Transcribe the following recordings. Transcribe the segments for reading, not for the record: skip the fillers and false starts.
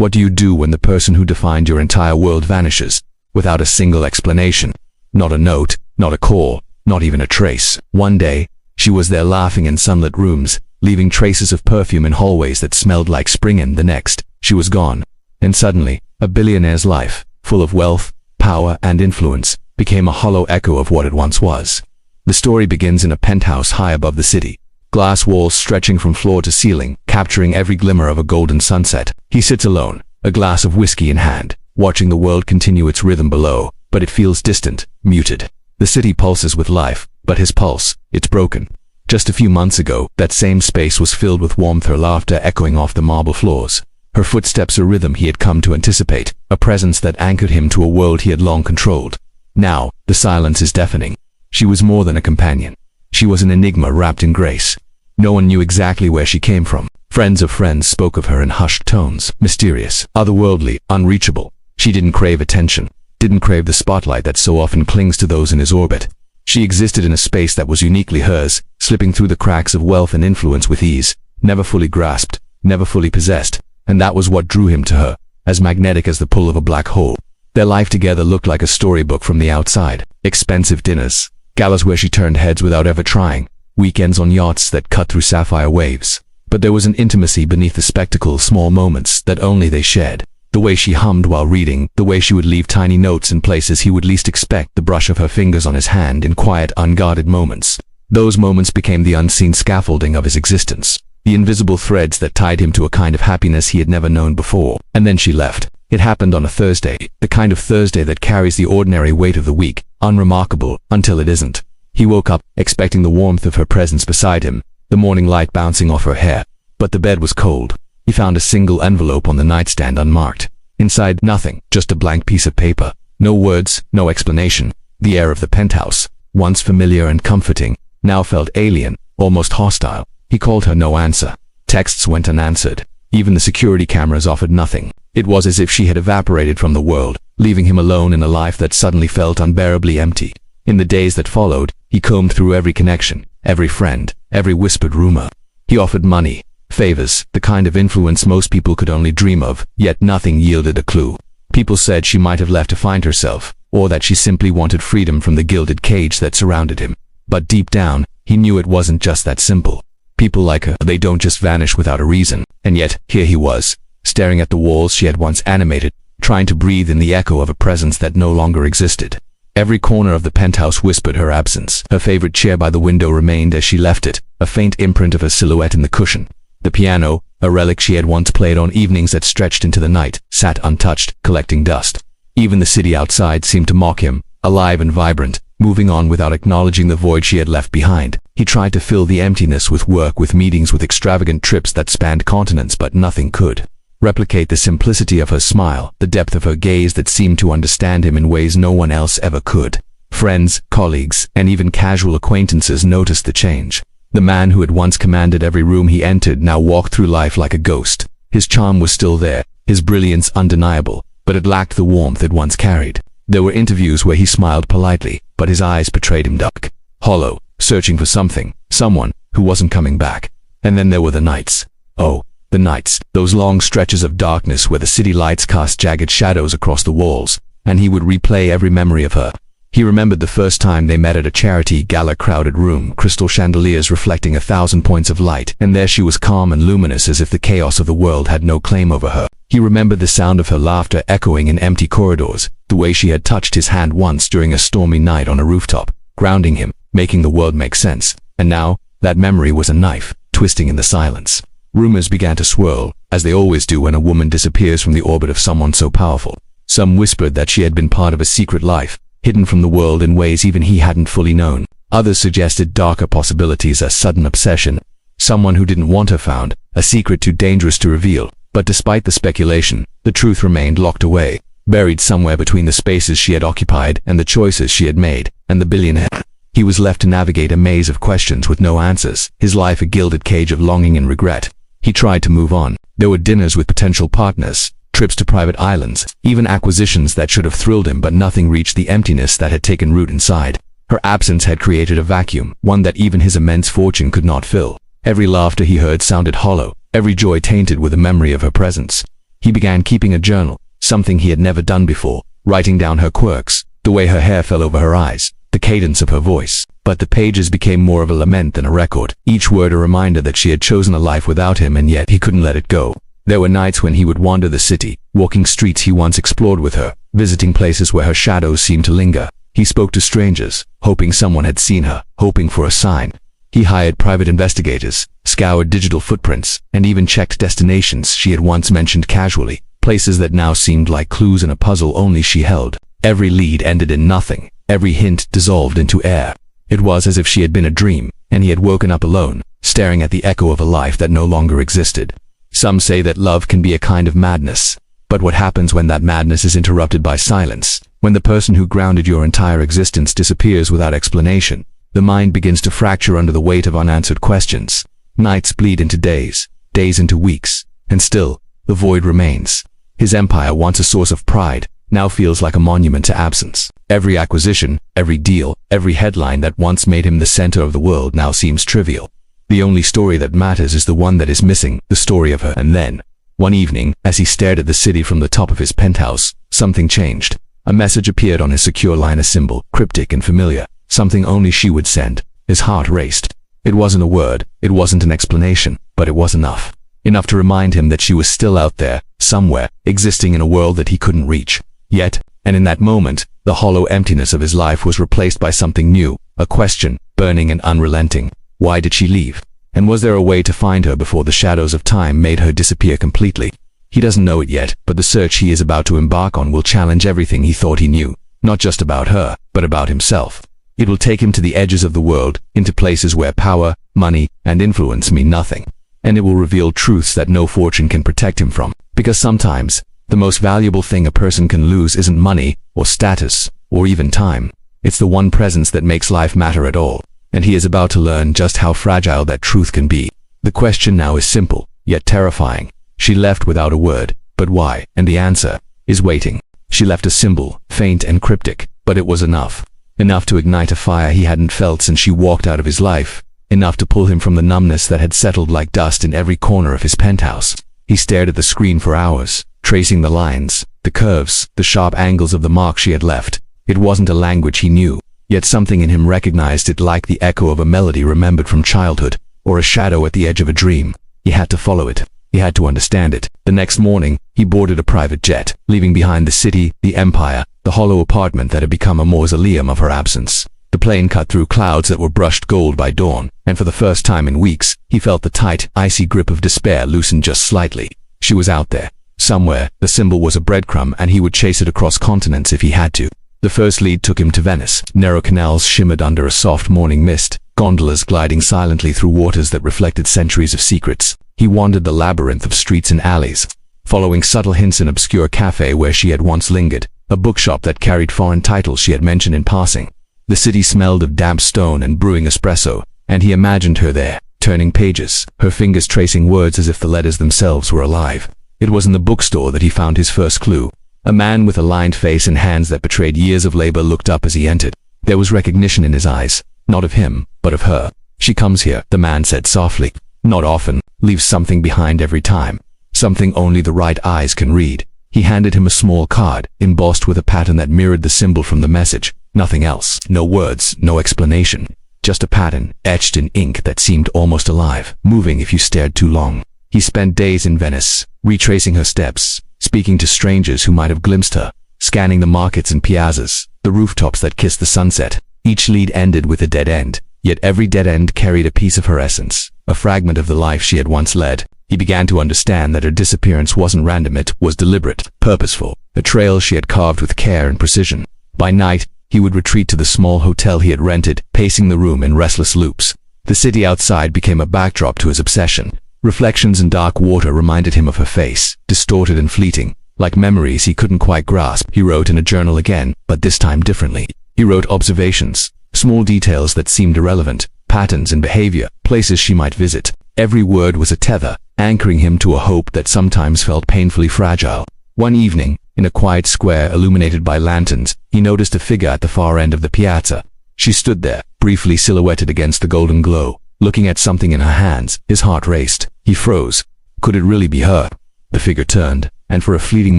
What do you do when the person who defined your entire world vanishes, without a single explanation? Not a note, not a call, not even a trace. One day, she was there laughing in sunlit rooms, leaving traces of perfume in hallways that smelled like spring, and the next, she was gone. And suddenly, a billionaire's life, full of wealth, power, and influence, became a hollow echo of what it once was. The story begins in a penthouse high above the city. Glass walls stretching from floor to ceiling, capturing every glimmer of a golden sunset. He sits alone, a glass of whiskey in hand, watching the world continue its rhythm below, but it feels distant, muted. The city pulses with life, but his pulse, it's broken. Just a few months ago, that same space was filled with warmth, her laughter echoing off the marble floors. Her footsteps a rhythm he had come to anticipate, a presence that anchored him to a world he had long controlled. Now, the silence is deafening. She was more than a companion. She was an enigma wrapped in grace. No one knew exactly where she came from. Friends of friends spoke of her in hushed tones, mysterious, otherworldly, unreachable. She didn't crave attention, didn't crave the spotlight that so often clings to those in his orbit. She existed in a space that was uniquely hers, slipping through the cracks of wealth and influence with ease, never fully grasped, never fully possessed. And that was what drew him to her, as magnetic as the pull of a black hole. Their life together looked like a storybook from the outside. Expensive dinners, galas where she turned heads without ever trying, weekends on yachts that cut through sapphire waves. But there was an intimacy beneath the spectacle, small moments that only they shared. The way she hummed while reading, the way she would leave tiny notes in places he would least expect, the brush of her fingers on his hand in quiet, unguarded moments. Those moments became the unseen scaffolding of his existence, the invisible threads that tied him to a kind of happiness he had never known before. And then she left. It happened on a Thursday, the kind of Thursday that carries the ordinary weight of the week, unremarkable until it isn't. He woke up, expecting the warmth of her presence beside him, the morning light bouncing off her hair. But the bed was cold. He found a single envelope on the nightstand unmarked. Inside, nothing, just a blank piece of paper. No words, no explanation. The air of the penthouse, once familiar and comforting, now felt alien, almost hostile. He called her, no answer. Texts went unanswered. Even the security cameras offered nothing. It was as if she had evaporated from the world, leaving him alone in a life that suddenly felt unbearably empty. In the days that followed, he combed through every connection, every friend, every whispered rumor. He offered money, favors, the kind of influence most people could only dream of, yet nothing yielded a clue. People said she might have left to find herself, or that she simply wanted freedom from the gilded cage that surrounded him. But deep down, he knew it wasn't just that simple. People like her, they don't just vanish without a reason. And yet, here he was, staring at the walls she had once animated, trying to breathe in the echo of a presence that no longer existed. Every corner of the penthouse whispered her absence. Her favorite chair by the window remained as she left it, a faint imprint of her silhouette in the cushion. The piano, a relic she had once played on evenings that stretched into the night, sat untouched, collecting dust. Even the city outside seemed to mock him, alive and vibrant, moving on without acknowledging the void she had left behind. He tried to fill the emptiness with work, with meetings, with extravagant trips that spanned continents, but nothing could replicate the simplicity of her smile, the depth of her gaze that seemed to understand him in ways no one else ever could. Friends, colleagues, and even casual acquaintances noticed the change. The man who had once commanded every room he entered now walked through life like a ghost. His charm was still there, his brilliance undeniable, but it lacked the warmth it once carried. There were interviews where he smiled politely, but his eyes betrayed him dark, hollow, searching for something, someone who wasn't coming back. And then there were the nights. Oh, the nights, those long stretches of darkness where the city lights cast jagged shadows across the walls, and he would replay every memory of her. He remembered the first time they met at a charity gala, crowded room, crystal chandeliers reflecting 1,000 points of light, and there she was, calm and luminous, as if the chaos of the world had no claim over her. He remembered the sound of her laughter echoing in empty corridors, the way she had touched his hand once during a stormy night on a rooftop, grounding him, making the world make sense. And now, that memory was a knife, twisting in the silence. Rumors began to swirl, as they always do when a woman disappears from the orbit of someone so powerful. Some whispered that she had been part of a secret life, hidden from the world in ways even he hadn't fully known. Others suggested darker possibilities, a sudden obsession, someone who didn't want her found, a secret too dangerous to reveal. But despite the speculation, the truth remained locked away, buried somewhere between the spaces she had occupied and the choices she had made. And the billionaire, he was left to navigate a maze of questions with no answers, his life a gilded cage of longing and regret. He tried to move on. There were dinners with potential partners, trips to private islands, even acquisitions that should have thrilled him, but nothing reached the emptiness that had taken root inside. Her absence had created a vacuum, one that even his immense fortune could not fill. Every laughter he heard sounded hollow, every joy tainted with a memory of her presence. He began keeping a journal, something he had never done before, writing down her quirks, the way her hair fell over her eyes, the cadence of her voice. But the pages became more of a lament than a record, each word a reminder that she had chosen a life without him, and yet he couldn't let it go. There were nights when he would wander the city, walking streets he once explored with her, visiting places where her shadows seemed to linger. He spoke to strangers, hoping someone had seen her, hoping for a sign. He hired private investigators, scoured digital footprints, and even checked destinations she had once mentioned casually, places that now seemed like clues in a puzzle only she held. Every lead ended in nothing, every hint dissolved into air. It was as if she had been a dream, and he had woken up alone, staring at the echo of a life that no longer existed. Some say that love can be a kind of madness. But what happens when that madness is interrupted by silence? When the person who grounded your entire existence disappears without explanation, the mind begins to fracture under the weight of unanswered questions. Nights bleed into days, days into weeks, and still, the void remains. His empire, once a source of pride, now feels like a monument to absence. Every acquisition, every deal, every headline that once made him the center of the world now seems trivial. The only story that matters is the one that is missing, the story of her. And then, one evening, as he stared at the city from the top of his penthouse, something changed. A message appeared on his secure line, a symbol, cryptic and familiar, something only she would send. His heart raced. It wasn't a word, it wasn't an explanation, but it was enough. Enough to remind him that she was still out there, somewhere, existing in a world that he couldn't reach. Yet, and in that moment, the hollow emptiness of his life was replaced by something new, a question, burning and unrelenting. Why did she leave? And was there a way to find her before the shadows of time made her disappear completely? He doesn't know it yet, but the search he is about to embark on will challenge everything he thought he knew, not just about her, but about himself. It will take him to the edges of the world, into places where power, money, and influence mean nothing. And it will reveal truths that no fortune can protect him from. Because sometimes, the most valuable thing a person can lose isn't money, or status, or even time. It's the one presence that makes life matter at all. And he is about to learn just how fragile that truth can be. The question now is simple, yet terrifying. She left without a word, but why? And the answer is waiting. She left a symbol, faint and cryptic, but it was enough. Enough to ignite a fire he hadn't felt since she walked out of his life. Enough to pull him from the numbness that had settled like dust in every corner of his penthouse. He stared at the screen for hours, tracing the lines, the curves, the sharp angles of the mark she had left. It wasn't a language he knew, yet something in him recognized it, like the echo of a melody remembered from childhood, or a shadow at the edge of a dream. He had to follow it. He had to understand it. The next morning, he boarded a private jet, leaving behind the city, the empire, the hollow apartment that had become a mausoleum of her absence. The plane cut through clouds that were brushed gold by dawn, and for the first time in weeks, he felt the tight, icy grip of despair loosen just slightly. She was out there. Somewhere, the symbol was a breadcrumb, and he would chase it across continents if he had to. The first lead took him to Venice. Narrow canals shimmered under a soft morning mist, gondolas gliding silently through waters that reflected centuries of secrets. He wandered the labyrinth of streets and alleys, following subtle hints, an obscure cafe where she had once lingered, a bookshop that carried foreign titles she had mentioned in passing. The city smelled of damp stone and brewing espresso, and he imagined her there, turning pages, her fingers tracing words as if the letters themselves were alive. It was in the bookstore that he found his first clue. A man with a lined face and hands that betrayed years of labor looked up as he entered. There was recognition in his eyes, not of him, but of her. "She comes here," the man said softly. "Not often, leaves something behind every time. Something only the right eyes can read." He handed him a small card, embossed with a pattern that mirrored the symbol from the message. Nothing else. No words, no explanation. Just a pattern, etched in ink that seemed almost alive, moving if you stared too long. He spent days in Venice, retracing her steps, speaking to strangers who might have glimpsed her, scanning the markets and piazzas, the rooftops that kissed the sunset. Each lead ended with a dead end, yet every dead end carried a piece of her essence, a fragment of the life she had once led. He began to understand that her disappearance wasn't random, it was deliberate, purposeful, a trail she had carved with care and precision. By night, he would retreat to the small hotel he had rented, pacing the room in restless loops. The city outside became a backdrop to his obsession. Reflections in dark water reminded him of her face, distorted and fleeting, like memories he couldn't quite grasp. He wrote in a journal again, but this time differently. He wrote observations, small details that seemed irrelevant, patterns in behavior, places she might visit. Every word was a tether, anchoring him to a hope that sometimes felt painfully fragile. One evening, in a quiet square illuminated by lanterns, he noticed a figure at the far end of the piazza. She stood there, briefly silhouetted against the golden glow, looking at something in her hands. His heart raced. He froze. Could it really be her? The figure turned, and for a fleeting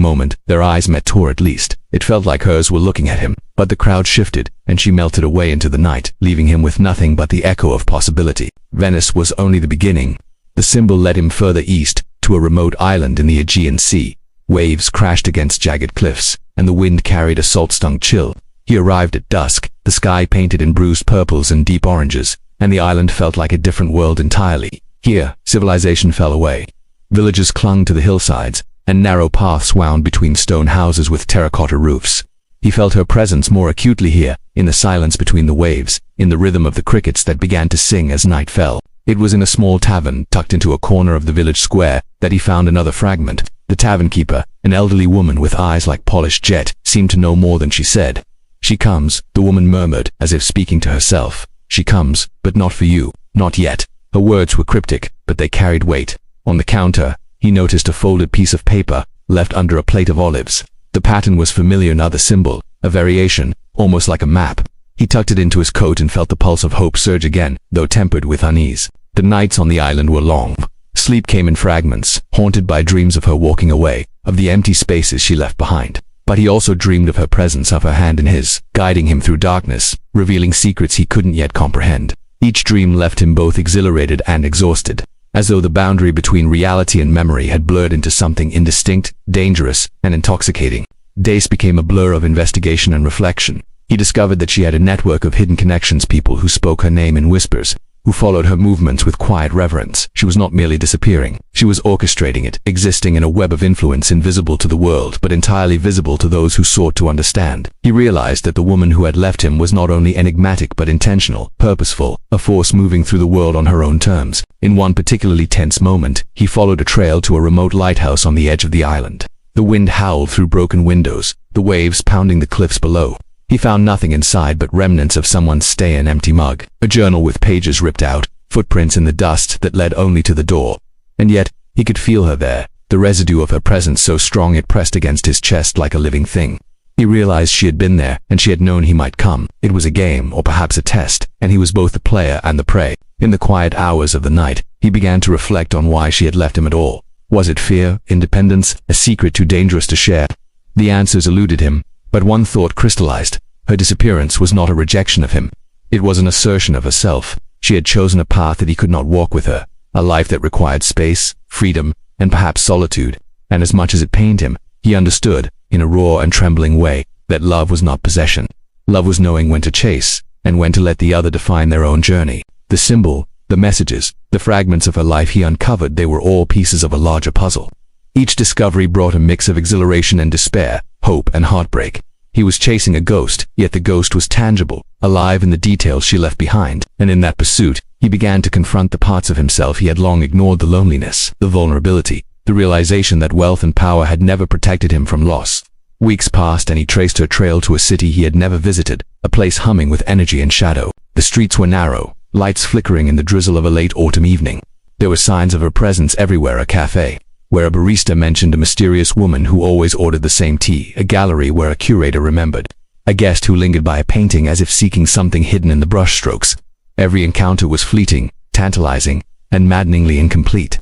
moment, their eyes met, or at least, it felt like hers were looking at him. But the crowd shifted, and she melted away into the night, leaving him with nothing but the echo of possibility. Venice was only the beginning. The symbol led him further east, to a remote island in the Aegean Sea. Waves crashed against jagged cliffs, and the wind carried a salt-stung chill. He arrived at dusk, the sky painted in bruised purples and deep oranges, and the island felt like a different world entirely. Here, civilization fell away. Villages clung to the hillsides, and narrow paths wound between stone houses with terracotta roofs. He felt her presence more acutely here, in the silence between the waves, in the rhythm of the crickets that began to sing as night fell. It was in a small tavern, tucked into a corner of the village square, that he found another fragment. The tavern keeper, an elderly woman with eyes like polished jet, seemed to know more than she said. "She comes," the woman murmured, as if speaking to herself. "She comes, but not for you. Not yet." Her words were cryptic, but they carried weight. On the counter, he noticed a folded piece of paper, left under a plate of olives. The pattern was familiar, another symbol, a variation, almost like a map. He tucked it into his coat and felt the pulse of hope surge again, though tempered with unease. The nights on the island were long. Sleep came in fragments, haunted by dreams of her walking away, of the empty spaces she left behind. But he also dreamed of her presence, of her hand in his, guiding him through darkness, revealing secrets he couldn't yet comprehend. Each dream left him both exhilarated and exhausted, as though the boundary between reality and memory had blurred into something indistinct, dangerous, and intoxicating. Days became a blur of investigation and reflection. He discovered that she had a network of hidden connections, people who spoke her name in whispers, who followed her movements with quiet reverence. She was not merely disappearing. She was orchestrating it, existing in a web of influence invisible to the world, but entirely visible to those who sought to understand. He realized that the woman who had left him was not only enigmatic but intentional, purposeful, a force moving through the world on her own terms. In one particularly tense moment, he followed a trail to a remote lighthouse on the edge of the island. The wind howled through broken windows, the waves pounding the cliffs below. He found nothing inside but remnants of someone's stay, an empty mug, a journal with pages ripped out, footprints in the dust that led only to the door. And yet, he could feel her there, the residue of her presence so strong it pressed against his chest like a living thing. He realized she had been there, and she had known he might come. It was a game, or perhaps a test, and he was both the player and the prey. In the quiet hours of the night, he began to reflect on why she had left him at all. Was it fear, independence, a secret too dangerous to share? The answers eluded him, but one thought crystallized. Her disappearance was not a rejection of him. It was an assertion of herself. She had chosen a path that he could not walk with her, a life that required space, freedom, and perhaps solitude. And as much as it pained him, he understood, in a raw and trembling way, that love was not possession. Love was knowing when to chase, and when to let the other define their own journey. The symbol, the messages, the fragments of her life he uncovered, they were all pieces of a larger puzzle. Each discovery brought a mix of exhilaration and despair, hope and heartbreak. He was chasing a ghost, yet the ghost was tangible, alive in the details she left behind, and in that pursuit, he began to confront the parts of himself he had long ignored, the loneliness, the vulnerability, the realization that wealth and power had never protected him from loss. Weeks passed and he traced her trail to a city he had never visited, a place humming with energy and shadow. The streets were narrow, lights flickering in the drizzle of a late autumn evening. There were signs of her presence everywhere, a cafe where a barista mentioned a mysterious woman who always ordered the same tea, a gallery where a curator remembered, a guest who lingered by a painting as if seeking something hidden in the brushstrokes. Every encounter was fleeting, tantalizing, and maddeningly incomplete.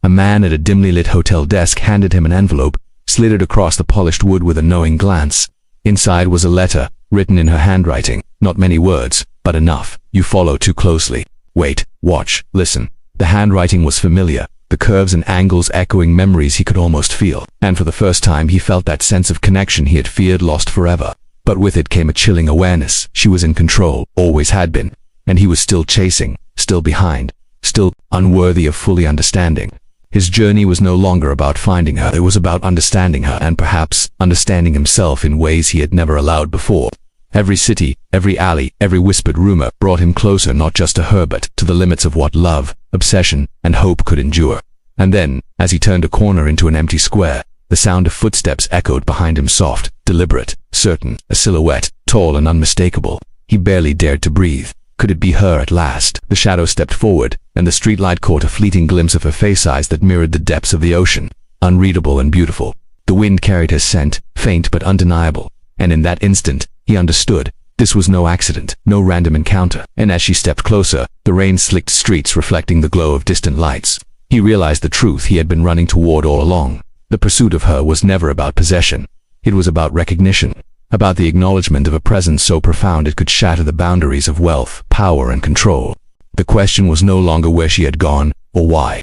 A man at a dimly lit hotel desk handed him an envelope, slid it across the polished wood with a knowing glance. Inside was a letter, written in her handwriting, not many words, but enough. "You follow too closely. Wait, watch, listen." The handwriting was familiar, the curves and angles echoing memories he could almost feel, and for the first time he felt that sense of connection he had feared lost forever. But with it came a chilling awareness. She was in control, always had been, and he was still chasing, still behind, still unworthy of fully understanding. His journey was no longer about finding her, it was about understanding her, and perhaps understanding himself in ways he had never allowed before. Every city, every alley, every whispered rumor brought him closer, not just to her but to the limits of what love, obsession, and hope could endure. And then, as he turned a corner into an empty square, the sound of footsteps echoed behind him, soft, deliberate, certain, a silhouette, tall and unmistakable. He barely dared to breathe. Could it be her at last? The shadow stepped forward, and the streetlight caught a fleeting glimpse of her face, eyes that mirrored the depths of the ocean, unreadable and beautiful. The wind carried her scent, faint but undeniable, and in that instant, he understood. This was no accident, no random encounter, and as she stepped closer, the rain-slicked streets reflecting the glow of distant lights, he realized the truth he had been running toward all along. The The pursuit of her was never about possession. It was about recognition, about the acknowledgement of a presence so profound it could shatter the boundaries of wealth, power, and control. The question was no longer where she had gone, or why.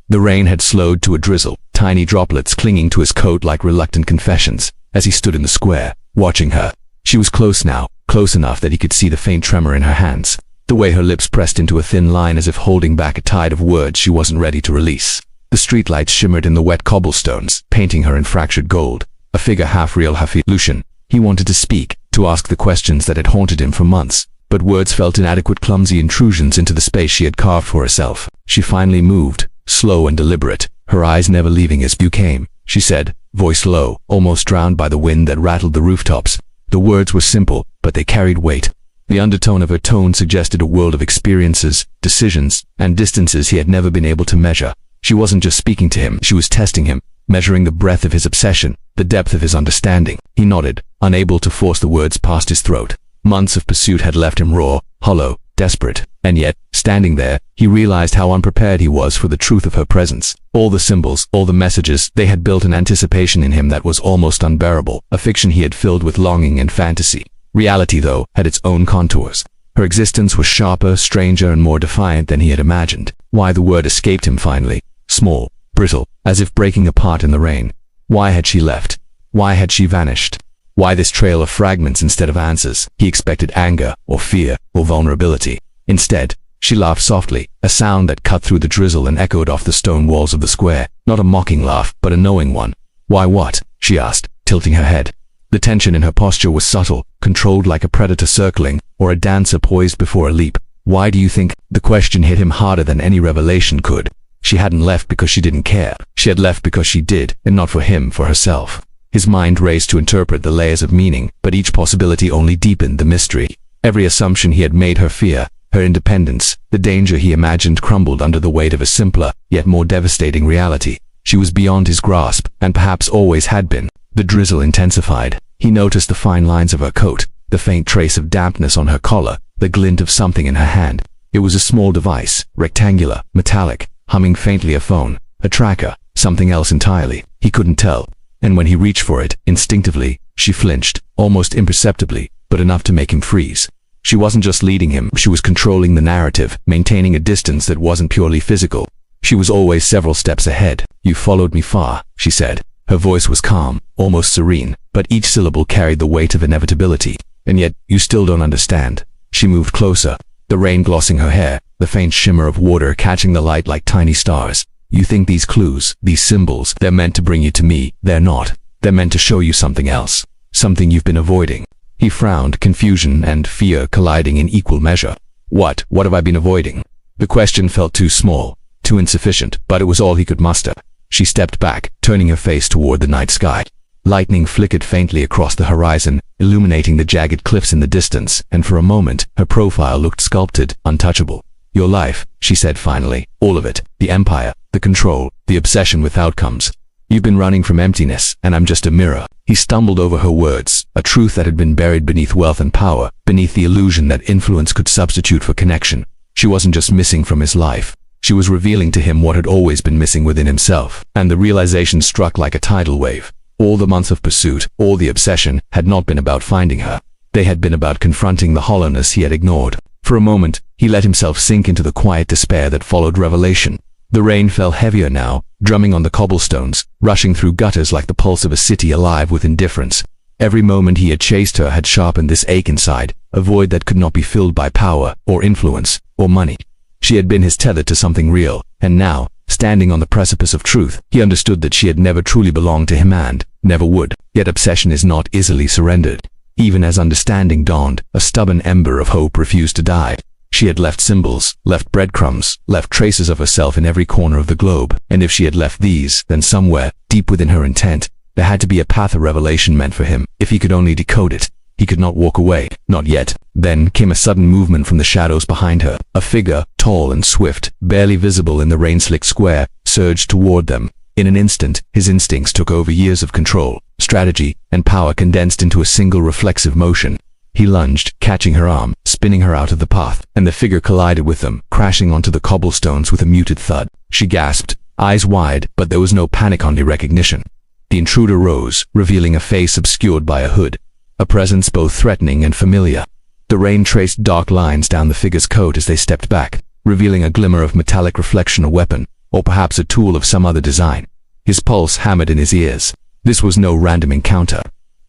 The rain had slowed to a drizzle, tiny droplets clinging to his coat like reluctant confessions, as he stood in the square, watching her. She was close now, close enough that he could see the faint tremor in her hands, the way her lips pressed into a thin line as if holding back a tide of words she wasn't ready to release. The streetlights shimmered in the wet cobblestones, painting her in fractured gold, a figure half real, half illusion. He wanted to speak, to ask the questions that had haunted him for months, but words felt inadequate, clumsy intrusions into the space she had carved for herself. She finally moved, slow and deliberate, her eyes never leaving his. "You came," she said, voice low, almost drowned by the wind that rattled the rooftops. The words were simple, but they carried weight. The undertone of her tone suggested a world of experiences, decisions, and distances he had never been able to measure. She wasn't just speaking to him, she was testing him, measuring the breadth of his obsession, the depth of his understanding. He nodded, unable to force the words past his throat. Months of pursuit had left him raw, hollow, desperate, and yet, standing there, he realized how unprepared he was for the truth of her presence. All the symbols, all the messages, they had built an anticipation in him that was almost unbearable, a fiction he had filled with longing and fantasy. Reality, though, had its own contours. Her existence was sharper, stranger, and more defiant than he had imagined. Why, the word escaped him finally. Small, brittle, as if breaking apart in the rain. Why had she left? Why had she vanished? Why this trail of fragments instead of answers? He expected anger, or fear, or vulnerability. Instead, she laughed softly, a sound that cut through the drizzle and echoed off the stone walls of the square. Not a mocking laugh, but a knowing one. "Why what?" she asked, tilting her head. The tension in her posture was subtle, controlled like a predator circling, or a dancer poised before a leap. "Why do you think?" The question hit him harder than any revelation could. She hadn't left because she didn't care. She had left because she did, and not for him, for herself. His mind raced to interpret the layers of meaning, but each possibility only deepened the mystery. Every assumption he had made her fear, her independence, the danger he imagined crumbled under the weight of a simpler, yet more devastating reality. She was beyond his grasp, and perhaps always had been. The drizzle intensified. He noticed the fine lines of her coat, the faint trace of dampness on her collar, the glint of something in her hand. It was a small device, rectangular, metallic, humming faintly, a phone, a tracker, something else entirely. He couldn't tell. And when he reached for it, instinctively, she flinched, almost imperceptibly, but enough to make him freeze. She wasn't just leading him, she was controlling the narrative, maintaining a distance that wasn't purely physical. She was always several steps ahead. "You followed me far," she said. Her voice was calm, almost serene, but each syllable carried the weight of inevitability. "And yet, you still don't understand." She moved closer, the rain glossing her hair, the faint shimmer of water catching the light like tiny stars. "You think these clues, these symbols, they're meant to bring you to me. They're not. They're meant to show you something else. Something you've been avoiding." He frowned, confusion and fear colliding in equal measure. What have I been avoiding?" The question felt too small, too insufficient, but it was all he could muster. She stepped back, turning her face toward the night sky. Lightning flickered faintly across the horizon, illuminating the jagged cliffs in the distance, and for a moment, her profile looked sculpted, untouchable. "Your life," she said finally, "all of it, the empire, the control, the obsession with outcomes. You've been running from emptiness, and I'm just a mirror." He stumbled over her words, a truth that had been buried beneath wealth and power, beneath the illusion that influence could substitute for connection. She wasn't just missing from his life. She was revealing to him what had always been missing within himself, and the realization struck like a tidal wave. All the months of pursuit, all the obsession, had not been about finding her. They had been about confronting the hollowness he had ignored. For a moment, he let himself sink into the quiet despair that followed revelation. The rain fell heavier now, drumming on the cobblestones, rushing through gutters like the pulse of a city alive with indifference. Every moment he had chased her had sharpened this ache inside, a void that could not be filled by power, or influence, or money. She had been his tether to something real, and now, standing on the precipice of truth, he understood that she had never truly belonged to him and never would. Yet obsession is not easily surrendered. Even as understanding dawned, a stubborn ember of hope refused to die. She had left symbols, left breadcrumbs, left traces of herself in every corner of the globe, and if she had left these, then somewhere, deep within her intent, there had to be a path of revelation meant for him. If he could only decode it, he could not walk away, not yet. Then came a sudden movement from the shadows behind her. A figure, tall and swift, barely visible in the rain-slicked square, surged toward them. In an instant, his instincts took over, years of control, strategy, and power condensed into a single reflexive motion. He lunged, catching her arm, spinning her out of the path, and the figure collided with them, crashing onto the cobblestones with a muted thud. She gasped, eyes wide, but there was no panic, only recognition. The intruder rose, revealing a face obscured by a hood, a presence both threatening and familiar. The rain traced dark lines down the figure's coat as they stepped back, revealing a glimmer of metallic reflection, a weapon, or perhaps a tool of some other design. His pulse hammered in his ears. This was no random encounter.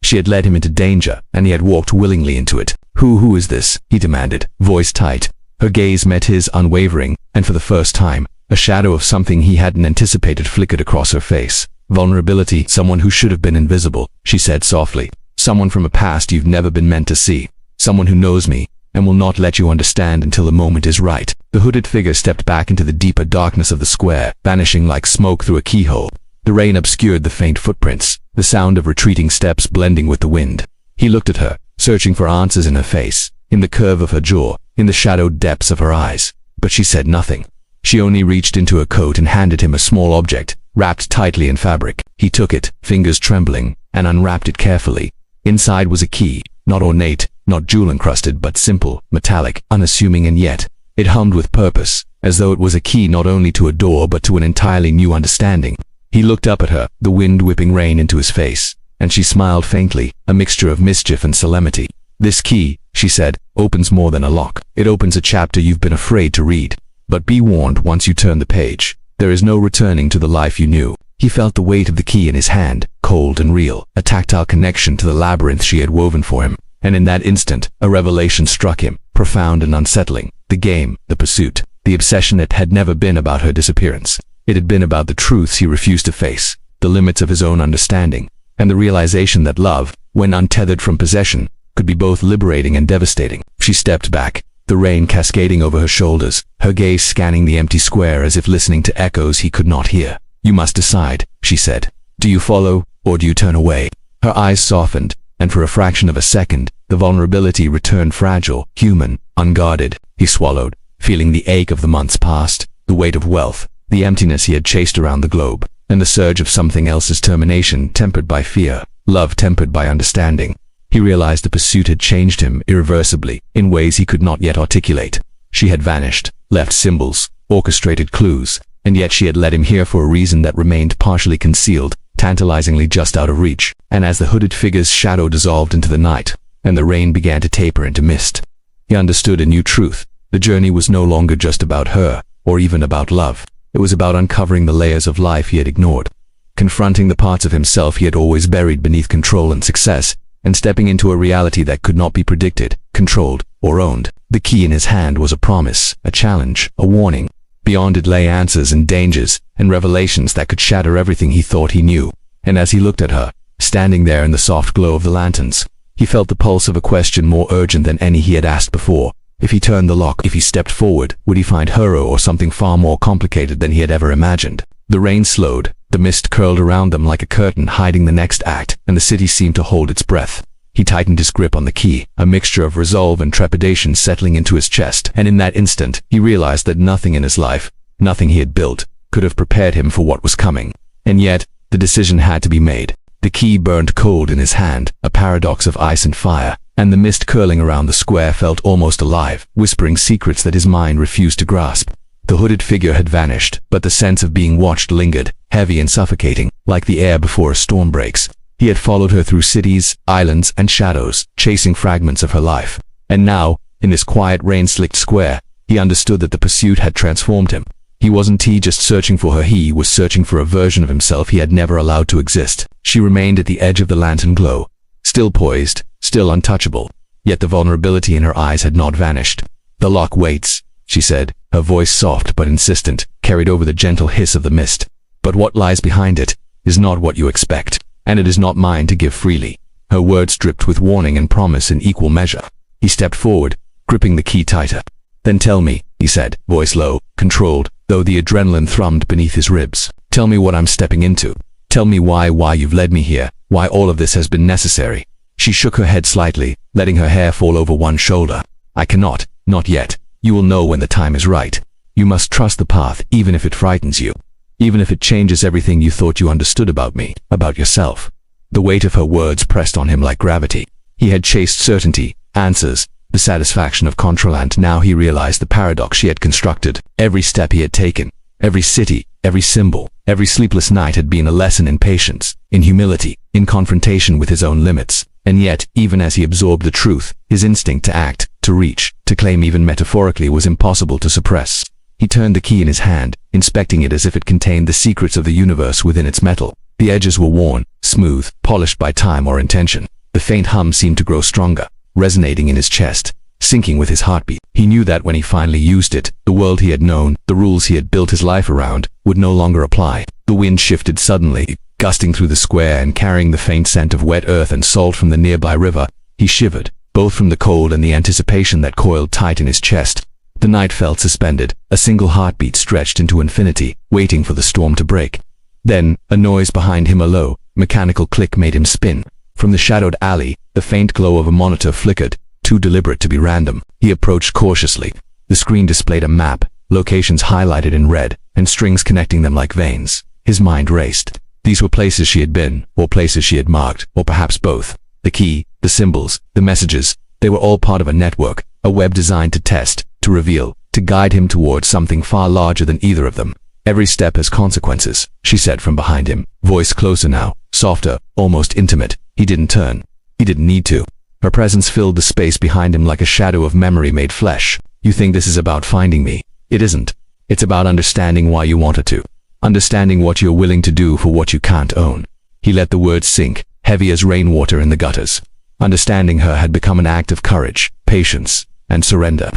She had led him into danger, and he had walked willingly into it. Who is this?" he demanded, voice tight. Her gaze met his unwavering, and for the first time, a shadow of something he hadn't anticipated flickered across her face. "Vulnerability, someone who should have been invisible," she said softly. "Someone from a past you've never been meant to see. Someone who knows me, and will not let you understand until the moment is right." The hooded figure stepped back into the deeper darkness of the square, vanishing like smoke through a keyhole. The rain obscured the faint footprints, the sound of retreating steps blending with the wind. He looked at her, searching for answers in her face, in the curve of her jaw, in the shadowed depths of her eyes. But she said nothing. She only reached into her coat and handed him a small object, wrapped tightly in fabric. He took it, fingers trembling, and unwrapped it carefully. Inside was a key, not ornate, not jewel-encrusted, but simple, metallic, unassuming, and yet it hummed with purpose, as though it was a key not only to a door but to an entirely new understanding. He looked up at her, the wind whipping rain into his face, and she smiled faintly, a mixture of mischief and solemnity. "This key," she said, "opens more than a lock. It opens a chapter you've been afraid to read. But be warned, once you turn the page, there is no returning to the life you knew." He felt the weight of the key in his hand, cold and real, a tactile connection to the labyrinth she had woven for him. And in that instant, a revelation struck him, profound and unsettling. The game, the pursuit, the obsession, it had never been about her disappearance. It had been about the truths he refused to face, the limits of his own understanding, and the realization that love, when untethered from possession, could be both liberating and devastating. She stepped back, the rain cascading over her shoulders, her gaze scanning the empty square as if listening to echoes he could not hear. "You must decide," she said. "Do you follow, or do you turn away?" Her eyes softened, and for a fraction of a second, the vulnerability returned, fragile, human, unguarded. He swallowed, feeling the ache of the months past, the weight of wealth, the emptiness he had chased around the globe, and the surge of something else's termination tempered by fear, love tempered by understanding. He realized the pursuit had changed him irreversibly, in ways he could not yet articulate. She had vanished, left symbols, orchestrated clues, and yet she had led him here for a reason that remained partially concealed, tantalizingly just out of reach. And as the hooded figure's shadow dissolved into the night, and the rain began to taper into mist, he understood a new truth. The journey was no longer just about her, or even about love. It was about uncovering the layers of life he had ignored, confronting the parts of himself he had always buried beneath control and success, and stepping into a reality that could not be predicted, controlled, or owned. The key in his hand was a promise, a challenge, a warning. Beyond it lay answers and dangers, and revelations that could shatter everything he thought he knew. And as he looked at her, standing there in the soft glow of the lanterns, he felt the pulse of a question more urgent than any he had asked before. If he turned the lock, if he stepped forward, would he find her or something far more complicated than he had ever imagined? The rain slowed, the mist curled around them like a curtain hiding the next act, and the city seemed to hold its breath. He tightened his grip on the key, a mixture of resolve and trepidation settling into his chest, and in that instant, he realized that nothing in his life, nothing he had built, could have prepared him for what was coming. And yet, the decision had to be made. The key burned cold in his hand, a paradox of ice and fire, and the mist curling around the square felt almost alive, whispering secrets that his mind refused to grasp. The hooded figure had vanished, but the sense of being watched lingered, heavy and suffocating, like the air before a storm breaks. He had followed her through cities, islands, and shadows, chasing fragments of her life. And now, in this quiet, rain-slicked square, he understood that the pursuit had transformed him. He wasn't just searching for her, he was searching for a version of himself he had never allowed to exist. She remained at the edge of the lantern glow, still poised, still untouchable, yet the vulnerability in her eyes had not vanished. "The lock waits," she said, her voice soft but insistent, carried over the gentle hiss of the mist. "But what lies behind it is not what you expect, and it is not mine to give freely." Her words dripped with warning and promise in equal measure. He stepped forward, gripping the key tighter. "Then tell me," he said, voice low, controlled, though the adrenaline thrummed beneath his ribs. "Tell me what I'm stepping into. Tell me why you've led me here, why all of this has been necessary." She shook her head slightly, letting her hair fall over one shoulder. "I cannot, not yet. You will know when the time is right. You must trust the path, even if it frightens you. Even if it changes everything you thought you understood about me, about yourself." The weight of her words pressed on him like gravity. He had chased certainty, answers, the satisfaction of control, and now he realized the paradox she had constructed. Every step he had taken, every city, every symbol, every sleepless night had been a lesson in patience, in humility, in confrontation with his own limits. And yet, even as he absorbed the truth, his instinct to act, to reach, to claim even metaphorically was impossible to suppress. He turned the key in his hand, inspecting it as if it contained the secrets of the universe within its metal. The edges were worn, smooth, polished by time or intention. The faint hum seemed to grow stronger, resonating in his chest, syncing with his heartbeat. He knew that when he finally used it, the world he had known, the rules he had built his life around, would no longer apply. The wind shifted suddenly, gusting through the square and carrying the faint scent of wet earth and salt from the nearby river. He shivered, both from the cold and the anticipation that coiled tight in his chest. The night felt suspended, a single heartbeat stretched into infinity, waiting for the storm to break. Then, a noise behind him, a low, mechanical click made him spin. From the shadowed alley, the faint glow of a monitor flickered, too deliberate to be random. He approached cautiously. The screen displayed a map, locations highlighted in red, and strings connecting them like veins. His mind raced. These were places she had been, or places she had marked, or perhaps both. The key, the symbols, the messages, they were all part of a network, a web designed to test, to reveal, to guide him towards something far larger than either of them. Every step has consequences, she said from behind him, voice closer now, softer, almost intimate. He didn't turn. He didn't need to. Her presence filled the space behind him like a shadow of memory made flesh. You think this is about finding me? It isn't. It's about understanding why you wanted to. Understanding what you're willing to do for what you can't own. He let the words sink, heavy as rainwater in the gutters. Understanding her had become an act of courage, patience, and surrender.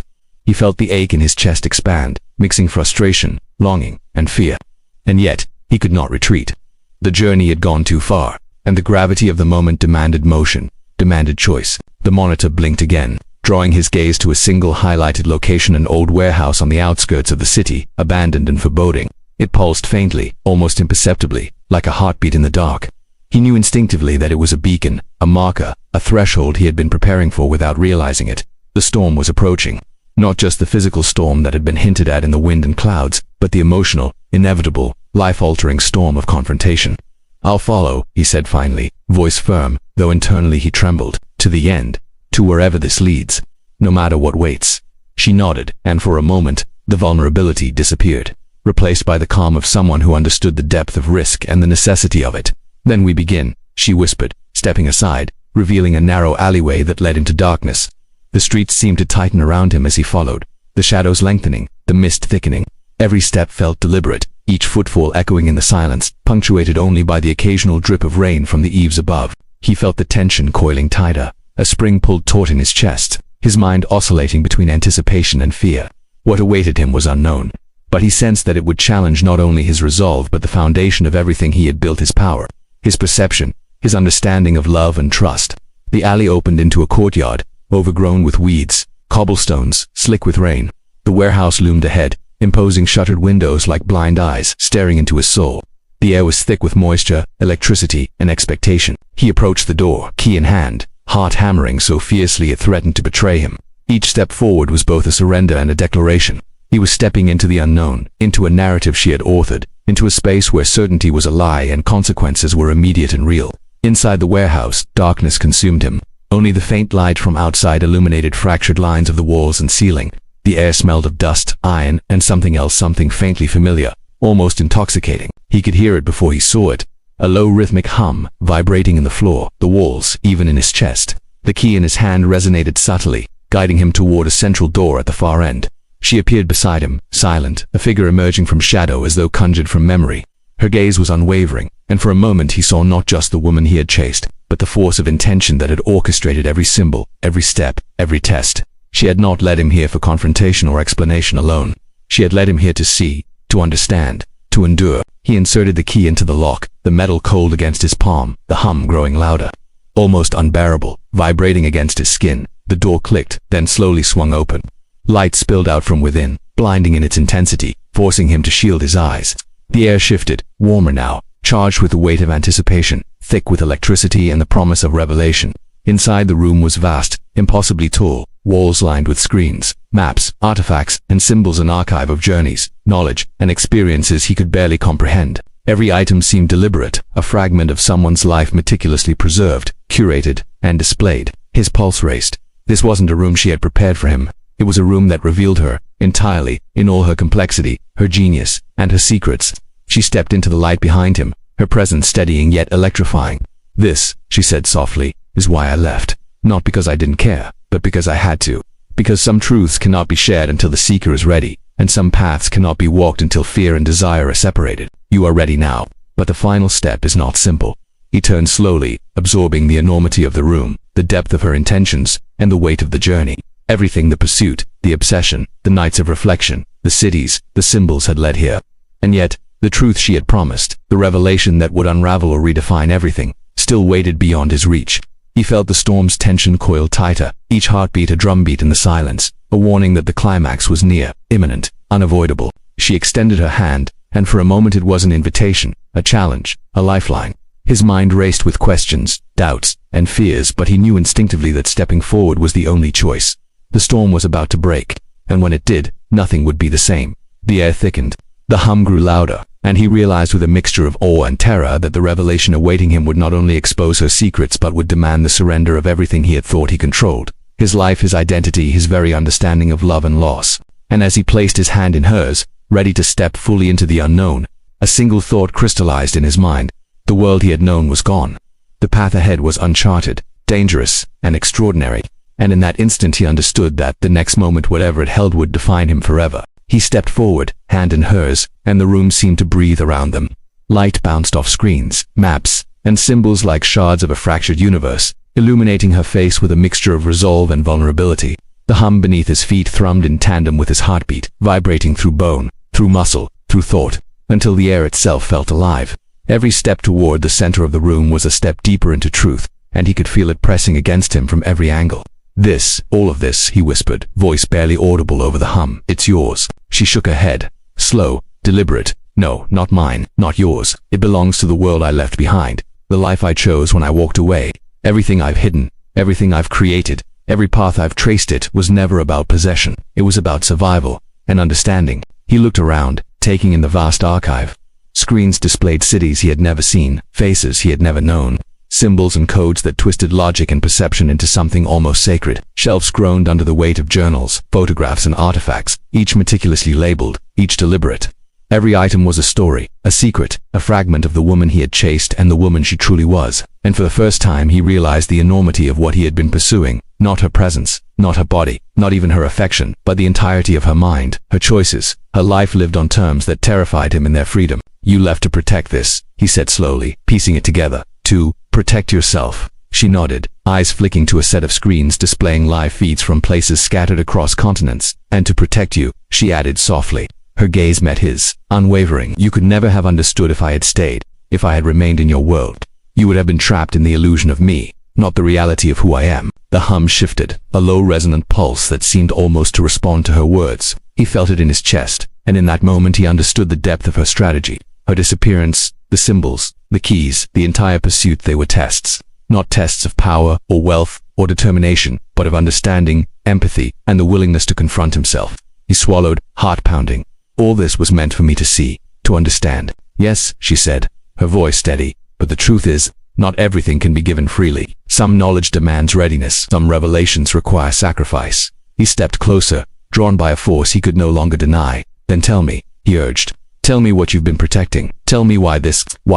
He felt the ache in his chest expand, mixing frustration, longing, and fear. And yet, he could not retreat. The journey had gone too far, and the gravity of the moment demanded motion, demanded choice. The monitor blinked again, drawing his gaze to a single highlighted location, an old warehouse on the outskirts of the city, abandoned and foreboding. It pulsed faintly, almost imperceptibly, like a heartbeat in the dark. He knew instinctively that it was a beacon, a marker, a threshold he had been preparing for without realizing it. The storm was approaching. Not just the physical storm that had been hinted at in the wind and clouds, but the emotional, inevitable, life-altering storm of confrontation. I'll follow, he said finally, voice firm, though internally he trembled, to the end, to wherever this leads, no matter what waits. She nodded, and for a moment, the vulnerability disappeared, replaced by the calm of someone who understood the depth of risk and the necessity of it. Then we begin, she whispered, stepping aside, revealing a narrow alleyway that led into darkness. The streets seemed to tighten around him as he followed, the shadows lengthening, the mist thickening. Every step felt deliberate, each footfall echoing in the silence, punctuated only by the occasional drip of rain from the eaves above. He felt the tension coiling tighter, a spring pulled taut in his chest, his mind oscillating between anticipation and fear. What awaited him was unknown, but he sensed that it would challenge not only his resolve but the foundation of everything he had built: his power, his perception, his understanding of love and trust. The alley opened into a courtyard, overgrown with weeds, cobblestones, slick with rain. The warehouse loomed ahead, imposing shuttered windows like blind eyes staring into his soul. The air was thick with moisture, electricity, and expectation. He approached the door, key in hand, heart hammering so fiercely it threatened to betray him. Each step forward was both a surrender and a declaration. He was stepping into the unknown, into a narrative she had authored, into a space where certainty was a lie and consequences were immediate and real. Inside the warehouse, darkness consumed him. Only the faint light from outside illuminated fractured lines of the walls and ceiling. The air smelled of dust, iron, and something else, something faintly familiar, almost intoxicating. He could hear it before he saw it. A low rhythmic hum, vibrating in the floor, the walls, even in his chest. The key in his hand resonated subtly, guiding him toward a central door at the far end. She appeared beside him, silent, a figure emerging from shadow as though conjured from memory. Her gaze was unwavering, and for a moment he saw not just the woman he had chased, but the force of intention that had orchestrated every symbol, every step, every test. She had not led him here for confrontation or explanation alone. She had led him here to see, to understand, to endure. He inserted the key into the lock, the metal cold against his palm, the hum growing louder, almost unbearable, vibrating against his skin. The door clicked, then slowly swung open. Light spilled out from within, blinding in its intensity, forcing him to shield his eyes. The air shifted, warmer now, charged with the weight of anticipation, thick with electricity and the promise of revelation. Inside the room was vast, impossibly tall, walls lined with screens, maps, artifacts, and symbols, an archive of journeys, knowledge, and experiences he could barely comprehend. Every item seemed deliberate, a fragment of someone's life meticulously preserved, curated, and displayed. His pulse raced. This wasn't a room she had prepared for him. It was a room that revealed her, entirely, in all her complexity, her genius, and her secrets. She stepped into the light behind him, her presence steadying yet electrifying. "This," she said softly, "is why I left. Not because I didn't care, but because I had to. Because some truths cannot be shared until the seeker is ready, and some paths cannot be walked until fear and desire are separated. You are ready now, but the final step is not simple." He turned slowly, absorbing the enormity of the room, the depth of her intentions, and the weight of the journey. Everything, the pursuit, the obsession, the nights of reflection, the cities, the symbols had led here. And yet, the truth she had promised, the revelation that would unravel or redefine everything, still waited beyond his reach. He felt the storm's tension coil tighter, each heartbeat a drumbeat in the silence, a warning that the climax was near, imminent, unavoidable. She extended her hand, and for a moment it was an invitation, a challenge, a lifeline. His mind raced with questions, doubts, and fears, but he knew instinctively that stepping forward was the only choice. The storm was about to break, and when it did, nothing would be the same. The air thickened, the hum grew louder, and he realized with a mixture of awe and terror that the revelation awaiting him would not only expose her secrets but would demand the surrender of everything he had thought he controlled. His life, his identity, his very understanding of love and loss. And as he placed his hand in hers, ready to step fully into the unknown, a single thought crystallized in his mind. The world he had known was gone. The path ahead was uncharted, dangerous, and extraordinary. And in that instant he understood that the next moment, whatever it held, would define him forever. He stepped forward, hand in hers, and the room seemed to breathe around them. Light bounced off screens, maps, and symbols like shards of a fractured universe, illuminating her face with a mixture of resolve and vulnerability. The hum beneath his feet thrummed in tandem with his heartbeat, vibrating through bone, through muscle, through thought, until the air itself felt alive. Every step toward the center of the room was a step deeper into truth, and he could feel it pressing against him from every angle. "This, all of this," he whispered, voice barely audible over the hum. "It's yours." She shook her head. Slow, deliberate. "No, not mine, not yours. It belongs to the world I left behind, the life I chose when I walked away. Everything I've hidden, everything I've created, every path I've traced, it was never about possession. It was about survival and understanding." He looked around, taking in the vast archive. Screens displayed cities he had never seen, faces he had never known, symbols and codes that twisted logic and perception into something almost sacred. Shelves groaned under the weight of journals, photographs, and artifacts, each meticulously labeled, each deliberate. Every item was a story, a secret, a fragment of the woman he had chased and the woman she truly was. And for the first time he realized the enormity of what he had been pursuing. Not her presence, not her body, not even her affection, but the entirety of her mind, her choices, her life lived on terms that terrified him in their freedom. "You left to protect this," he said slowly, piecing it together. "To protect yourself." She nodded, eyes flicking to a set of screens displaying live feeds from places scattered across continents. "And to protect you," she added softly. Her gaze met his, unwavering. "You could never have understood if I had stayed, if I had remained in your world. You would have been trapped in the illusion of me, not the reality of who I am." The hum shifted, a low resonant pulse that seemed almost to respond to her words. He felt it in his chest, and in that moment he understood the depth of her strategy. Her disappearance, the symbols, the keys, the entire pursuit, they were tests. Not tests of power or wealth or determination, but of understanding, empathy, and the willingness to confront himself. He swallowed, heart pounding. "All this was meant for me to see, to understand." "Yes," she said, her voice steady, "but the truth is, not everything can be given freely. Some knowledge demands readiness, some revelations require sacrifice." He stepped closer, drawn by a force he could no longer deny. "Then tell me," he urged. "Tell me what you've been protecting. Tell me why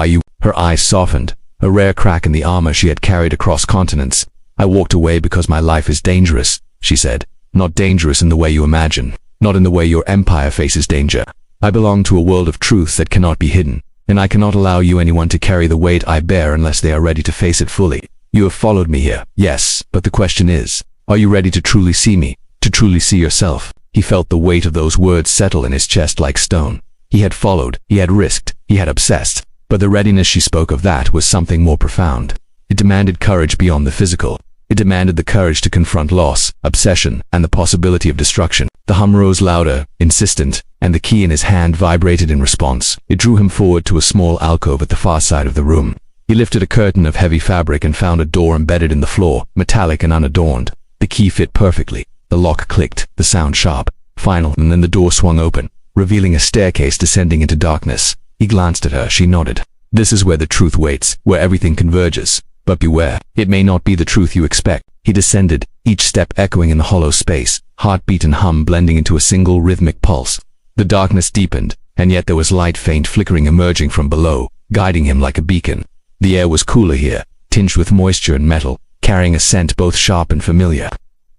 you—" Her eyes softened, a rare crack in the armor she had carried across continents. "I walked away because my life is dangerous," she said. "Not dangerous in the way you imagine. Not in the way your empire faces danger. I belong to a world of truth that cannot be hidden, and I cannot allow anyone to carry the weight I bear unless they are ready to face it fully. You have followed me here, yes, but the question is, are you ready to truly see me, to truly see yourself?" He felt the weight of those words settle in his chest like stone. He had followed, he had risked, he had obsessed, but the readiness she spoke of, that was something more profound. It demanded courage beyond the physical. It demanded the courage to confront loss, obsession, and the possibility of destruction. The hum rose louder, insistent, and the key in his hand vibrated in response. It drew him forward to a small alcove at the far side of the room. He lifted a curtain of heavy fabric and found a door embedded in the floor, metallic and unadorned. The key fit perfectly. The lock clicked, the sound sharp, final, and then the door swung open, revealing a staircase descending into darkness. He glanced at her. She nodded. "This is where the truth waits, where everything converges. But beware, it may not be the truth you expect." He descended, each step echoing in the hollow space, heartbeat and hum blending into a single rhythmic pulse. The darkness deepened, and yet there was light, faint flickering emerging from below, guiding him like a beacon. The air was cooler here, tinged with moisture and metal, carrying a scent both sharp and familiar.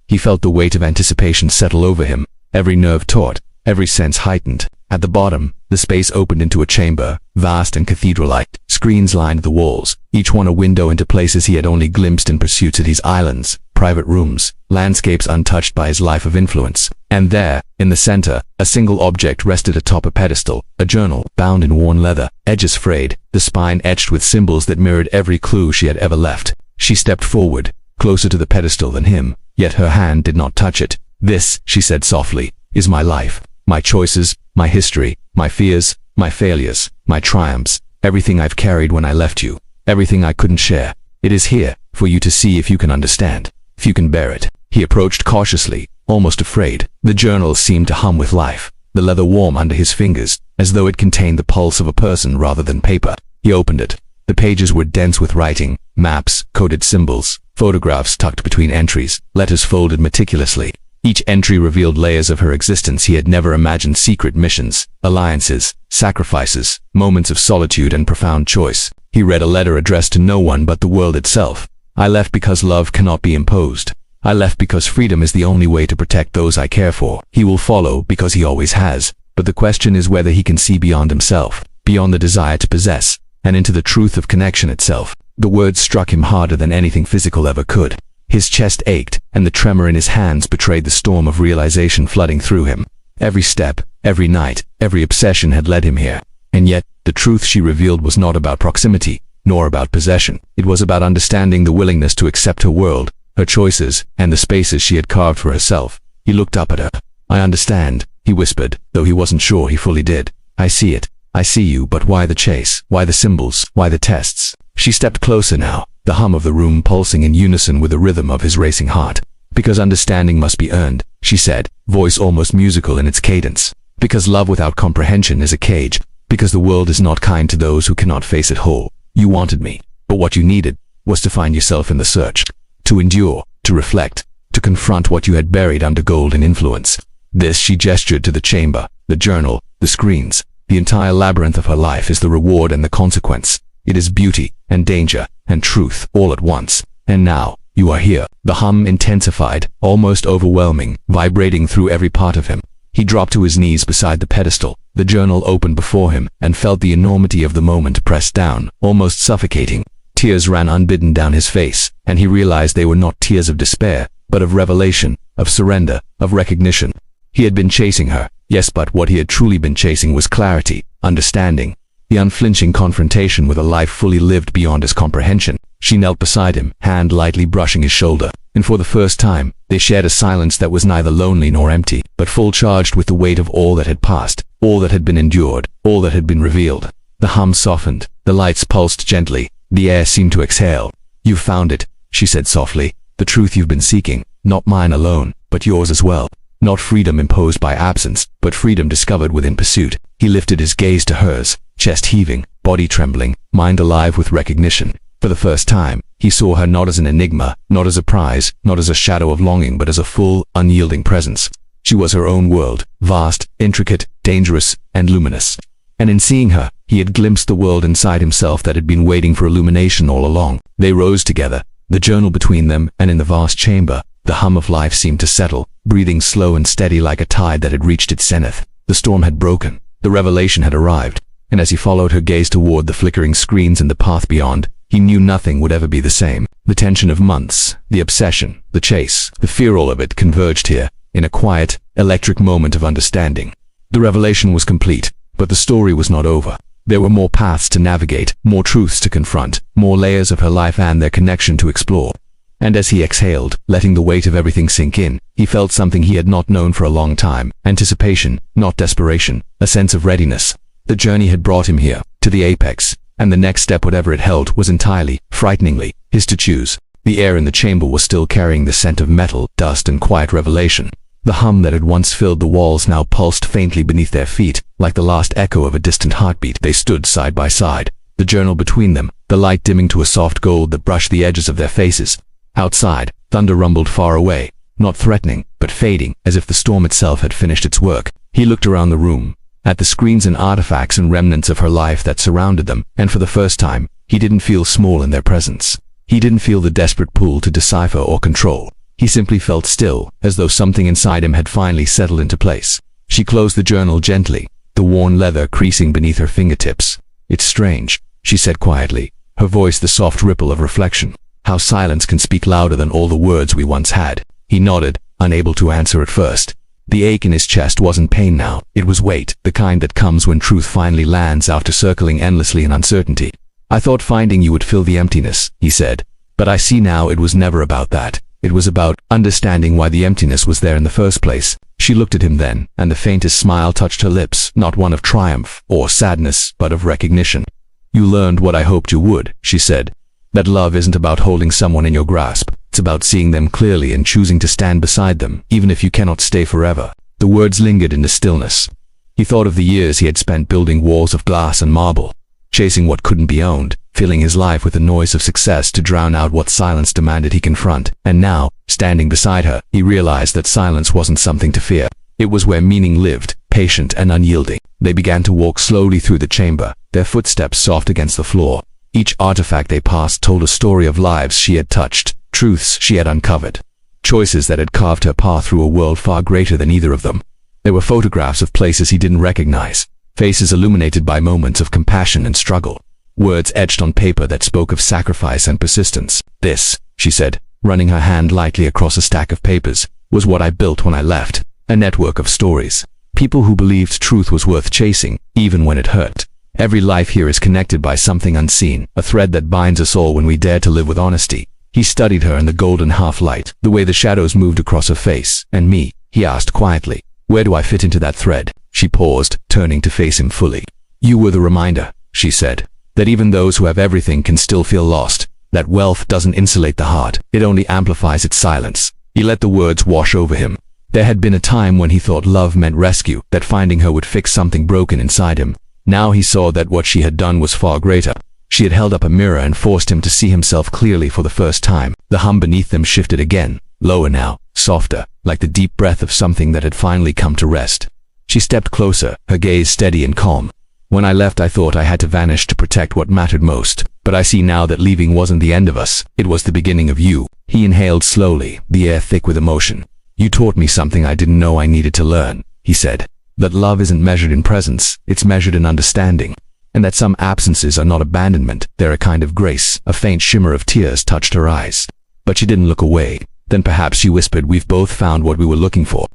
He felt the weight of anticipation settle over him, every nerve taut, every sense heightened. At the bottom, the space opened into a chamber, vast and cathedral-like. Screens lined the walls, each one a window into places he had only glimpsed in pursuits of these islands, private rooms, landscapes untouched by his life of influence. And there, in the center, a single object rested atop a pedestal, a journal, bound in worn leather, edges frayed, the spine etched with symbols that mirrored every clue she had ever left. She stepped forward, closer to the pedestal than him, yet her hand did not touch it. "This," she said softly, "is my life, my choices, my history, my fears, my failures, my triumphs, everything I've carried when I left you, everything I couldn't share. It is here, for you to see if you can understand, if you can bear it." He approached cautiously, almost afraid. The journal seemed to hum with life, the leather warm under his fingers, as though it contained the pulse of a person rather than paper. He opened it. The pages were dense with writing, maps, coded symbols, photographs tucked between entries, letters folded meticulously. Each entry revealed layers of her existence he had never imagined: secret missions, alliances, sacrifices, moments of solitude and profound choice. He read a letter addressed to no one but the world itself. "I left because love cannot be imposed. I left because freedom is the only way to protect those I care for. He will follow because he always has. But the question is whether he can see beyond himself, beyond the desire to possess, and into the truth of connection itself." The words struck him harder than anything physical ever could. His chest ached, and the tremor in his hands betrayed the storm of realization flooding through him. Every step, every night, every obsession had led him here. And yet, the truth she revealed was not about proximity, nor about possession. It was about understanding, the willingness to accept her world, her choices, and the spaces she had carved for herself. He looked up at her. "I understand," he whispered, though he wasn't sure he fully did. "I see it. I see you, but why the chase? Why the symbols? Why the tests?" She stepped closer now, the hum of the room pulsing in unison with the rhythm of his racing heart. "Because understanding must be earned," she said, voice almost musical in its cadence. "Because love without comprehension is a cage. Because the world is not kind to those who cannot face it whole. You wanted me, but what you needed was to find yourself in the search, to endure, to reflect, to confront what you had buried under gold and influence." This, she gestured to the chamber, the journal, the screens. "The entire labyrinth of her life is the reward and the consequence. It is beauty and danger and truth all at once. And now, you are here." The hum intensified, almost overwhelming, vibrating through every part of him. He dropped to his knees beside the pedestal, the journal opened before him, and felt the enormity of the moment pressed down, almost suffocating. Tears ran unbidden down his face, and he realized they were not tears of despair, but of revelation, of surrender, of recognition. He had been chasing her, yes, but what he had truly been chasing was clarity, understanding, the unflinching confrontation with a life fully lived beyond his comprehension. She knelt beside him, hand lightly brushing his shoulder, and for the first time, they shared a silence that was neither lonely nor empty, but full charged with the weight of all that had passed, all that had been endured, all that had been revealed. The hum softened, the lights pulsed gently, the air seemed to exhale. "You've found it," she said softly, "the truth you've been seeking, not mine alone, but yours as well. Not freedom imposed by absence, but freedom discovered within pursuit." He lifted his gaze to hers, chest heaving, body trembling, mind alive with recognition. For the first time, he saw her not as an enigma, not as a prize, not as a shadow of longing, but as a full, unyielding presence. She was her own world, vast, intricate, dangerous, and luminous. And in seeing her, he had glimpsed the world inside himself that had been waiting for illumination all along. They rose together, the journal between them, and in the vast chamber, the hum of life seemed to settle, breathing slow and steady like a tide that had reached its zenith. The storm had broken, the revelation had arrived, and as he followed her gaze toward the flickering screens and the path beyond, he knew nothing would ever be the same. The tension of months, the obsession, the chase, the fear, all of it converged here, in a quiet, electric moment of understanding. The revelation was complete, but the story was not over. There were more paths to navigate, more truths to confront, more layers of her life and their connection to explore. And as he exhaled, letting the weight of everything sink in, he felt something he had not known for a long time: anticipation, not desperation, a sense of readiness. The journey had brought him here, to the apex, and the next step, whatever it held, was entirely, frighteningly, his to choose. The air in the chamber was still carrying the scent of metal, dust, and quiet revelation. The hum that had once filled the walls now pulsed faintly beneath their feet, like the last echo of a distant heartbeat. They stood side by side, the journal between them, the light dimming to a soft gold that brushed the edges of their faces. Outside, thunder rumbled far away, not threatening, but fading, as if the storm itself had finished its work. He looked around the room. at the screens and artifacts and remnants of her life that surrounded them, and for the first time, he didn't feel small in their presence. He didn't feel the desperate pull to decipher or control. He simply felt still, as though something inside him had finally settled into place. She closed the journal gently, the worn leather creasing beneath her fingertips. "It's strange," she said quietly, her voice the soft ripple of reflection. "How silence can speak louder than all the words we once had." He nodded, unable to answer at first. The ache in his chest wasn't pain now, it was weight, the kind that comes when truth finally lands after circling endlessly in uncertainty. "I thought finding you would fill the emptiness," he said. "But I see now it was never about that. It was about understanding why the emptiness was there in the first place." She looked at him then, and the faintest smile touched her lips, not one of triumph or sadness, but of recognition. "You learned what I hoped you would," she said. "That love isn't about holding someone in your grasp. It's about seeing them clearly and choosing to stand beside them, even if you cannot stay forever." The words lingered in the stillness. He thought of the years he had spent building walls of glass and marble, chasing what couldn't be owned, filling his life with the noise of success to drown out what silence demanded he confront. And now, standing beside her, he realized that silence wasn't something to fear. It was where meaning lived, patient and unyielding. They began to walk slowly through the chamber, their footsteps soft against the floor. Each artifact they passed told a story of lives she had touched, truths she had uncovered, choices that had carved her path through a world far greater than either of them. There were photographs of places he didn't recognize, faces illuminated by moments of compassion and struggle, words etched on paper that spoke of sacrifice and persistence. "This," she said, running her hand lightly across a stack of papers, "was what I built when I left. A network of stories. People who believed truth was worth chasing, even when it hurt. Every life here is connected by something unseen, a thread that binds us all when we dare to live with honesty." He studied her in the golden half-light, the way the shadows moved across her face. "And me?" he asked quietly. "Where do I fit into that thread?" She paused, turning to face him fully. "You were the reminder," she said, "that even those who have everything can still feel lost, that wealth doesn't insulate the heart, it only amplifies its silence." He let the words wash over him. There had been a time when he thought love meant rescue, that finding her would fix something broken inside him. Now he saw that what she had done was far greater. She had held up a mirror and forced him to see himself clearly for the first time. The hum beneath them shifted again, lower now, softer, like the deep breath of something that had finally come to rest. She stepped closer, her gaze steady and calm. "When I left, I thought I had to vanish to protect what mattered most. But I see now that leaving wasn't the end of us, it was the beginning of you." He inhaled slowly, the air thick with emotion. "You taught me something I didn't know I needed to learn," he said. "That love isn't measured in presence, it's measured in understanding. And that some absences are not abandonment, they're a kind of grace." A faint shimmer of tears touched her eyes. But she didn't look away. Then perhaps she whispered, "We've both found what we were looking for."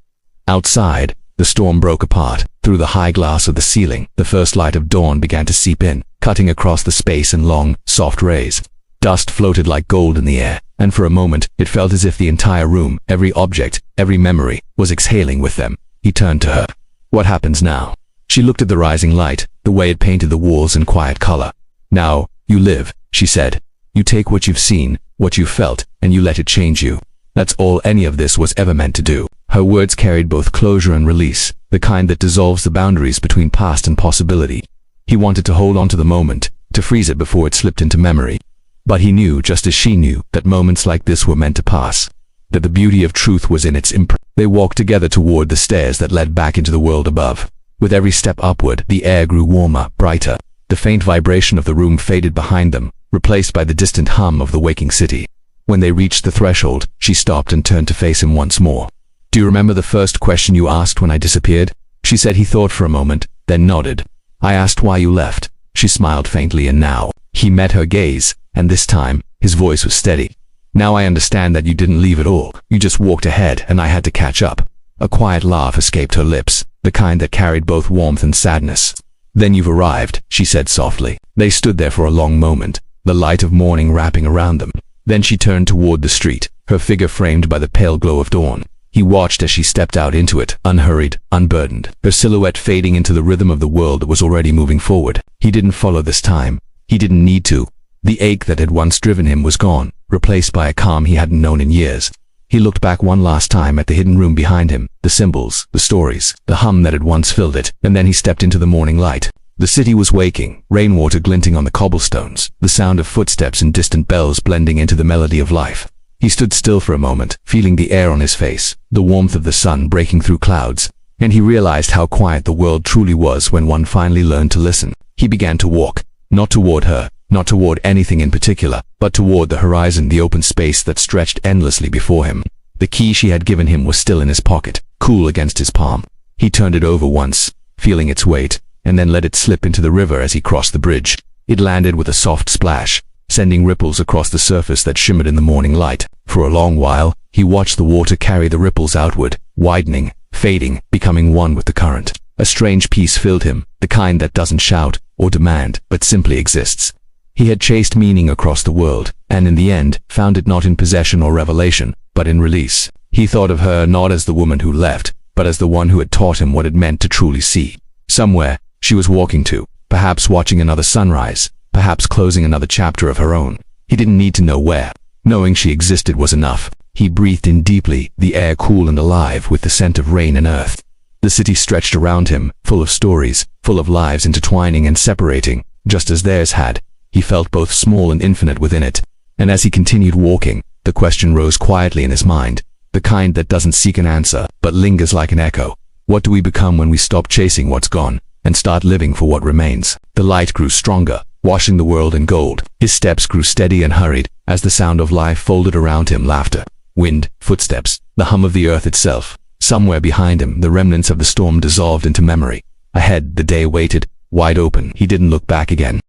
Outside, the storm broke apart. Through the high glass of the ceiling, the first light of dawn began to seep in, cutting across the space in long, soft rays. Dust floated like gold in the air, and for a moment, it felt as if the entire room, every object, every memory, was exhaling with them. He turned to her. "What happens now?" She looked at the rising light, the way it painted the walls in quiet color. "Now, you live," she said. "You take what you've seen, what you've felt, and you let it change you. That's all any of this was ever meant to do." Her words carried both closure and release, the kind that dissolves the boundaries between past and possibility. He wanted to hold on to the moment, to freeze it before it slipped into memory. But he knew, just as she knew, that moments like this were meant to pass, that the beauty of truth was in its imprint. They walked together toward the stairs that led back into the world above. With every step upward, the air grew warmer, brighter. The faint vibration of the room faded behind them, replaced by the distant hum of the waking city. When they reached the threshold, she stopped and turned to face him once more. "Do you remember the first question you asked when I disappeared?" She said. He thought for a moment, then nodded. "I asked why you left." She smiled faintly, and now he met her gaze, and this time, his voice was steady. "Now I understand that you didn't leave at all. You just walked ahead, and I had to catch up." A quiet laugh escaped her lips, the kind that carried both warmth and sadness. "Then you've arrived," she said softly. They stood there for a long moment, the light of morning wrapping around them. Then she turned toward the street, her figure framed by the pale glow of dawn. He watched as she stepped out into it, unhurried, unburdened, her silhouette fading into the rhythm of the world that was already moving forward. He didn't follow this time. He didn't need to. The ache that had once driven him was gone, replaced by a calm he hadn't known in years. He looked back one last time at the hidden room behind him, the symbols, the stories, the hum that had once filled it, and then he stepped into the morning light. The city was waking, rainwater glinting on the cobblestones, the sound of footsteps and distant bells blending into the melody of life. He stood still for a moment, feeling the air on his face, the warmth of the sun breaking through clouds. And he realized how quiet the world truly was when one finally learned to listen. He began to walk, not toward her, not toward anything in particular, but toward the horizon, the open space that stretched endlessly before him. The key she had given him was still in his pocket, cool against his palm. He turned it over once, feeling its weight, and then let it slip into the river as he crossed the bridge. It landed with a soft splash, sending ripples across the surface that shimmered in the morning light. For a long while, he watched the water carry the ripples outward, widening, fading, becoming one with the current. A strange peace filled him, the kind that doesn't shout or demand, but simply exists. He had chased meaning across the world, and in the end, found it not in possession or revelation, but in release. He thought of her not as the woman who left, but as the one who had taught him what it meant to truly see. Somewhere, she was walking to, perhaps watching another sunrise, perhaps closing another chapter of her own. He didn't need to know where. Knowing she existed was enough. He breathed in deeply, the air cool and alive with the scent of rain and earth. The city stretched around him, full of stories, full of lives intertwining and separating, just as theirs had. He felt both small and infinite within it. And as he continued walking, the question rose quietly in his mind, the kind that doesn't seek an answer, but lingers like an echo. What do we become when we stop chasing what's gone, and start living for what remains? The light grew stronger, washing the world in gold. His steps grew steady and hurried, as the sound of life folded around him, laughter, wind, footsteps, the hum of the earth itself. Somewhere behind him, the remnants of the storm dissolved into memory. Ahead, the day waited, wide open. He didn't look back again.